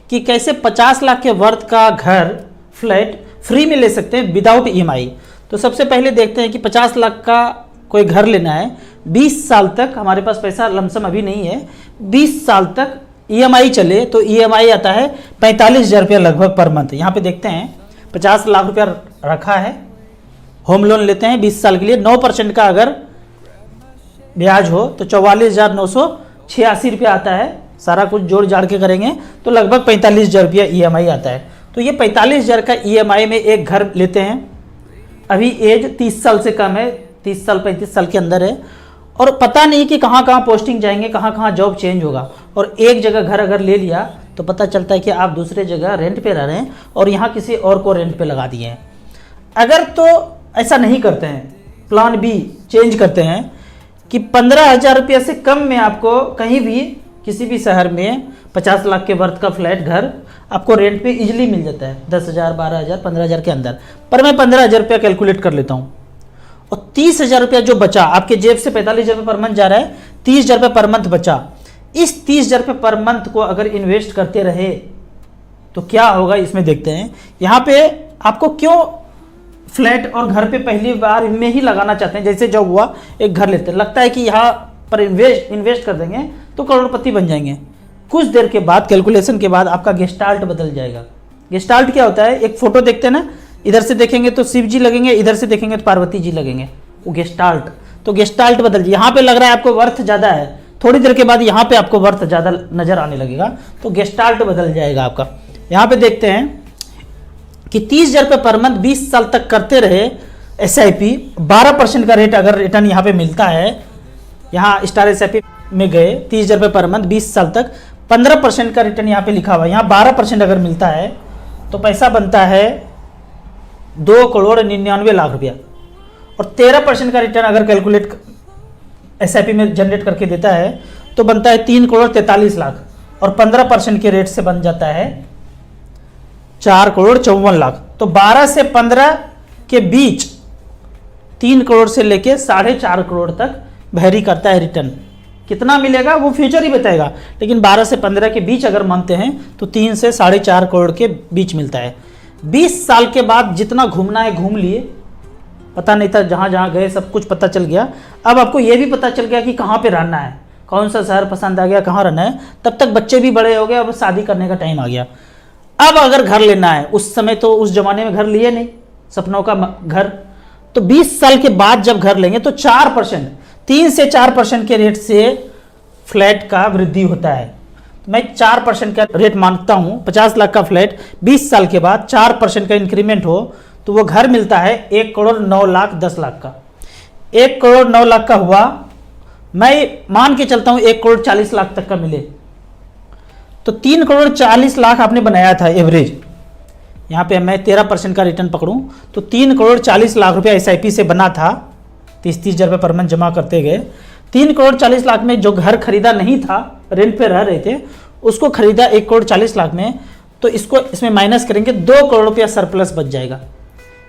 कि कैसे 50 लाख के वर्थ का घर फ्लैट फ्री में ले सकते हैं विदाउट ईएमआई। तो सबसे पहले देखते हैं कि 50 लाख का कोई घर लेना है, 20 साल तक हमारे पास पैसा लमसम अभी नहीं है, 20 साल तक ईएमआई चले तो ईएमआई आता है 45,000 रुपया लगभग पर मंथ। यहाँ पे देखते हैं 50 लाख रुपया रखा है, होम लोन लेते हैं 20 साल के लिए, 9% का अगर ब्याज हो तो 44,986 रुपया आता है। सारा कुछ जोड़ जाड़ के करेंगे तो लगभग 45,000 रुपया ईएमआई आता है। तो ये 45,000 का ईएमआई में एक घर लेते हैं। अभी एज 30 साल से कम है, 30 साल 35 साल के अंदर है, और पता नहीं कि कहाँ कहाँ पोस्टिंग जाएंगे, कहाँ कहाँ जॉब चेंज होगा। और एक जगह घर अगर ले लिया तो पता चलता है कि आप दूसरे जगह रेंट पे रह रहे हैं और यहाँ किसी और को रेंट पे लगा दिए हैं। अगर तो ऐसा नहीं करते हैं, प्लान बी चेंज करते हैं कि 15,000 रुपया से कम में आपको कहीं भी किसी भी शहर में 50 लाख के वर्थ का फ्लैट घर आपको रेंट पे इजीली मिल जाता है 10,000, 12,000, 15,000 के अंदर। पर मैं 15,000 रुपया कैलकुलेट कर लेता हूँ और 30,000 रुपया जो बचा आपके जेब से, 45,000 रुपये पर मंथ जा रहा है, 30,000 रुपये पर मंथ बचा। इस 30,000 रुपये पर मंथ को अगर इन्वेस्ट करते रहे तो क्या होगा, इसमें देखते हैं। यहाँ पे आपको क्यों फ्लैट और घर पे पहली बार में ही लगाना चाहते हैं, जैसे जब हुआ एक घर लेते हैं, लगता है कि यहाँ पर इन्वेस्ट कर देंगे तो करोड़पति बन जाएंगे। कुछ देर के बाद, कैलकुलेशन के बाद आपका गेस्टाल्ट बदल जाएगा। गेस्टाल्ट क्या होता है, एक फोटो देखते हैं ना, इधर से देखेंगे तो शिव जी लगेंगे, इधर से देखेंगे तो पार्वती जी लगेंगे, वो गेस्टाल्ट। तो गेस्टाल्ट बदल जाए, यहाँ पे लग रहा है आपको वर्थ ज़्यादा है, थोड़ी देर के बाद यहाँ पे आपको वर्थ ज़्यादा नजर आने लगेगा, तो गेस्टाल्ट बदल जाएगा आपका। यहाँ पे देखते हैं कि 30,000 रुपये पर मंथ 20 साल तक करते रहे SIP, 12% का रेट अगर रिटर्न यहाँ पे मिलता है, यहाँ स्टार SIP में गए 30,000 रुपये पर मंथ 20 साल तक, 15% का रिटर्न यहाँ पे लिखा हुआ है, यहाँ 12% अगर मिलता है तो पैसा बनता है 2,99,00,000 रुपया। और 13% का रिटर्न अगर कैलकुलेट SIP में जनरेट करके देता है तो बनता है 3,43,00,000, और 15% के रेट से बन जाता है 4,54,00,000। तो 12 से 15 के बीच 3 करोड़ से लेके 4.5 करोड़ तक वैरी करता है रिटर्न। कितना मिलेगा वो फ्यूचर ही बताएगा, लेकिन 12 से 15 के बीच अगर मानते हैं तो 3 से 4.5 करोड़ के बीच मिलता है। 20 साल के बाद जितना घूमना है घूम लिए, पता नहीं था, जहाँ जहाँ गए सब कुछ पता चल गया। अब आपको ये भी पता चल गया कि कहाँ पे रहना है, कौन सा शहर पसंद आ गया, कहाँ रहना है। तब तक बच्चे भी बड़े हो गए, अब शादी करने का टाइम आ गया। अब अगर घर लेना है, उस समय तो उस जमाने में घर लिए नहीं, सपनों का घर, तो 20 साल के बाद जब घर लेंगे तो 4%, 3 से 4% के रेट से फ्लैट का वृद्धि होता है। मैं 4% का रेट मानता हूँ। 50 लाख का फ्लैट 20 साल के बाद 4% का इंक्रीमेंट हो तो वो घर मिलता है 1,09,10,00,000 का। 1,09,00,000 का हुआ, मैं मान के चलता हूँ 1,40,00,000 तक का मिले तो 3,40,00,000 आपने बनाया था एवरेज। यहाँ पे मैं 13% का रिटर्न पकड़ूं तो 3,40,00,000 रुपया SIP से बना था, 30,000 रुपये पर मंथ जमा करते गए। 3,40,00,000 में जो घर खरीदा नहीं था, रेंट पे रह रहे थे, उसको खरीदा 1,40,00,000 में, तो इसमें माइनस करेंगे 2 करोड़ रुपया सरप्लस बच जाएगा।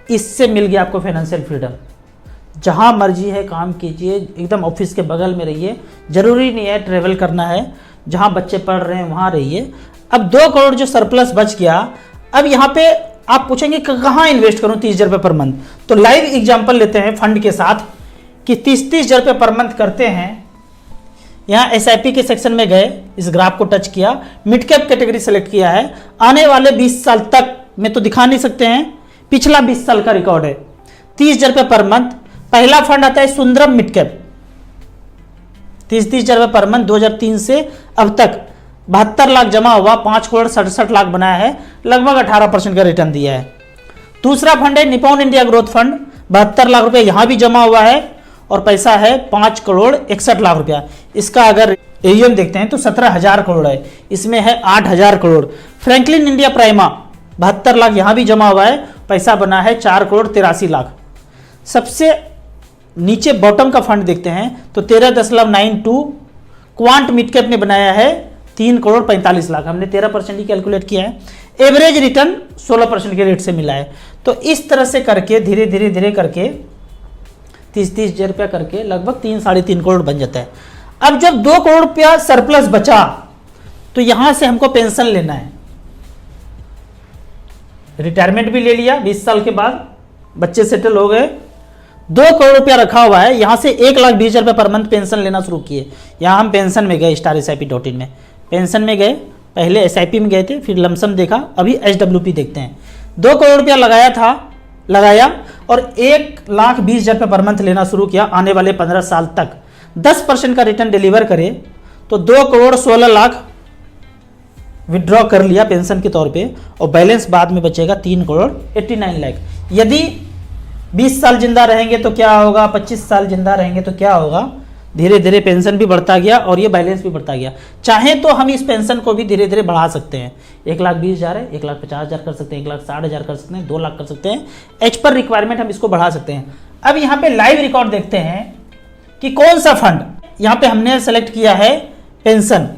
इससे मिल गया आपको फाइनेंशियल फ्रीडम। जहाँ मर्जी है काम कीजिए, एकदम ऑफिस के बगल में रहिए, जरूरी नहीं है ट्रेवल करना है, जहाँ बच्चे पढ़ रहे हैं वहाँ रहिए। अब 2 करोड़ जो सरप्लस बच गया, अब यहाँ पे आप पूछेंगे कि कहाँ इन्वेस्ट करूँ 30,000 रुपये पर मंथ। तो लाइव एग्जाम्पल लेते हैं फंड के साथ कि 30,000 रुपये पर मंथ करते हैं। यहाँ SIP के सेक्शन में गए, इस ग्राफ को टच किया, मिड कैप कैटेगरी सेलेक्ट किया है। आने वाले 20 साल तक में तो दिखा नहीं सकते हैं, पिछला 20 साल का रिकॉर्ड है। 30,000 रुपये पर मंथ। पहला फंड आता है सुंदरम मिड कैप, 30,000 रुपये पर मंथ 2003 से अब तक 72 लाख जमा हुआ, 5,67,00,000 बनाया है, लगभग 18% का रिटर्न दिया है। दूसरा फंड है Nippon India growth fund, 72 lakh रुपए यहाँ भी जमा हुआ है और पैसा है 5,61,00,000 रुपया। इसका अगर AUM देखते हैं तो 17,000 करोड़ है, इसमें है 8,000 crore. Franklin India prima 72 lakh यहाँ भी जमा हुआ है, पैसा बना है 4,83,00,000। सबसे नीचे बॉटम का फंड देखते हैं तो 13.92 क्वांट मिड कैप ने बनाया है 3,45,00,000। हमने 13% ही कैलकुलेट किया है। एवरेज रिटर्न 16% के रेट से मिला है। तो इस तरह से करके धीरे धीरे धीरे करके 30,000 रुपया करके लगभग 3-3.5 करोड़ बन जाता है। अब जब 2 करोड़ रुपया सरप्लस बचा तो यहां से हमको पेंशन लेना है। रिटायरमेंट भी ले लिया 20 साल के बाद, बच्चे सेटल हो गए, 2 करोड़ रुपया रखा हुआ है, यहाँ से 1,20,000 रुपये पर मंथ पेंशन लेना शुरू किए। यहाँ हम पेंशन में गए StarSIP.in में, पेंशन में गए, पहले SIP में गए थे, फिर लमसम देखा, अभी HWP देखते हैं। 2 करोड़ रुपया लगाया और 1,20,000 रुपये पर मंथ लेना शुरू किया। आने वाले 15 साल तक 10% का रिटर्न डिलीवर करे तो 2 करोड़ 16 लाख विड्रॉ कर लिया पेंशन के तौर पे, और बैलेंस बाद में बचेगा 3 करोड़ 89 लाख। यदि 20 साल जिंदा रहेंगे तो क्या होगा, 25 साल जिंदा रहेंगे तो क्या होगा, धीरे धीरे पेंशन भी बढ़ता गया और ये बैलेंस भी बढ़ता गया। चाहे तो हम इस पेंशन को भी धीरे धीरे बढ़ा सकते हैं, 1,20,000 है, 1,50,000 कर सकते हैं, 1,60,000 कर सकते हैं, 2 लाख कर सकते हैं, एज पर रिक्वायरमेंट हम इसको बढ़ा सकते हैं। अब यहाँ पे लाइव रिकॉर्ड देखते हैं कि कौन सा फंड, यहाँ पे हमने सेलेक्ट किया है पेंशन,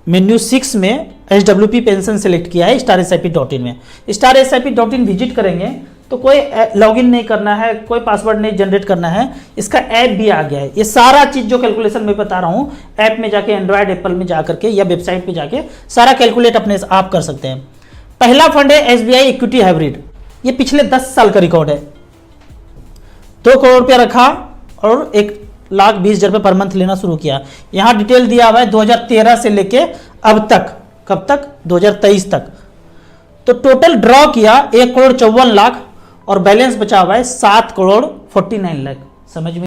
मेन्यू 6 में HWP पेंशन सेलेक्ट किया है StarSIP.in में। StarSIP.in विजिट करेंगे तो कोई लॉगिन नहीं करना है, कोई पासवर्ड नहीं जनरेट करना है, इसका ऐप भी आ गया है। ये सारा चीज जो कैलकुलेशन मैं बता रहा हूँ, ऐप में जाके एंड्रॉयड एप्पल में जाकर के या वेबसाइट पे जाके सारा कैलकुलेट अपने आप कर सकते हैं। पहला फंड है SBI इक्विटी हाइब्रिड, ये पिछले 10 साल का रिकॉर्ड है। 2 करोड़ रुपया रखा और 1,20,000 रुपये पर मंथ लेना शुरू किया। यहाँ डिटेल दिया हुआ है 2013 से लेके अब तक, कब तक, 2023 तक। तो टोटल ड्रॉ किया 1 करोड़ 54 लाख और बैलेंस बचा हुआ है 7 करोड़ 49 लाख। समझ में